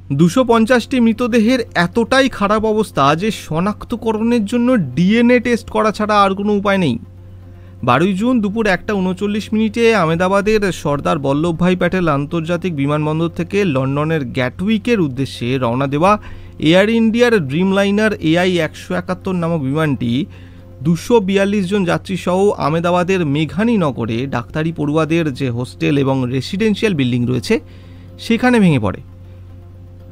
250টি মৃতদেহের এতটাই খারাপ অবস্থা যে শনাক্তকরণের জন্য ডিএনএ টেস্ট করা ছাড়া আর কোনো উপায় নেই। 12 জুন দুপুর 1:39 আহমেদাবাদের সর্দার বল্লভভাই প্যাটেল আন্তর্জাতিক বিমানবন্দর থেকে লন্ডনের গ্যাটউইকের উদ্দেশ্যে রওনা দেওয়া এয়ার ইন্ডিয়ার ড্রিমলাইনার AI 171 নামক বিমানটি 242 জন যাত্রী সহ আহমেদাবাদের মেঘানী নগরে ডাক্তারি পড়ুয়াদের যে হোস্টেল এবং রেসিডেন্সিয়াল বিল্ডিং রয়েছে সেখানে ভেঙে পড়ে।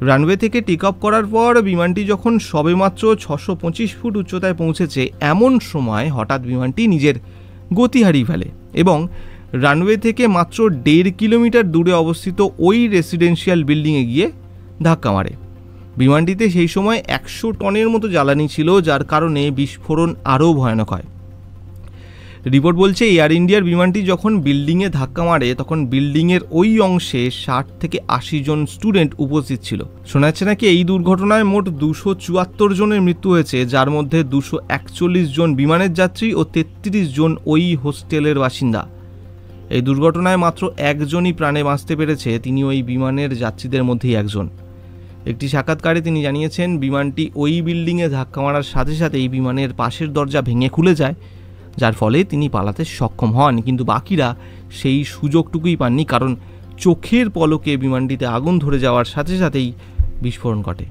রানওয়ে থেকে টেক অফ করার পর বিমানটি যখন সবেমাত্র 625 ফুট উচ্চতায় পৌঁছেছে এমন সময় হঠাৎ বিমানটি নিজের গতি হারিয়ে ফেলে এবং রানওয়ে থেকে মাত্র 1.5 কিলোমিটার দূরে অবস্থিত ওই রেসিডেন্সিয়াল বিল্ডিংয়ে গিয়ে ধাক্কা মারে। বিমানটিতে সেই সময় 100 টনের মতো জ্বালানি ছিল, যার কারণে বিস্ফোরণ আরও ভয়ানক হয়। রিপোর্ট বলছে এয়ার ইন্ডিয়ার বিমানটি যখন বিল্ডিংয়ে ধাক্কা মারে তখন বিল্ডিংয়ের ওই অংশে 60 থেকে 80 জন স্টুডেন্ট উপস্থিত ছিল। শোনা যাচ্ছে নাকি এই দুর্ঘটনায় মোট 274 জনের মৃত্যু হয়েছে, যার মধ্যে 241 জন বিমানের যাত্রী ও 33 জন ওই হোস্টেলের বাসিন্দা। এই দুর্ঘটনায় মাত্র একজনই প্রাণে বাঁচতে পেরেছে, তিনি ওই বিমানের যাত্রীদের মধ্যেই একজন। একটি সাক্ষাৎকারে তিনি জানিয়েছেন, বিমানটি ওই বিল্ডিংয়ে ধাক্কা মারার সাথে সাথে এই বিমানের পাশের দরজা ভেঙে খুলে যায়, যার ফলে তিনি পালাতে সক্ষম হন, কিন্তু বাকিরা সেই সুযোগটুকুই পাননি, কারণ চোখের পলকে বিমানটিতে আগুন ধরে যাওয়ার সাথে সাথেই বিস্ফোরণ ঘটে।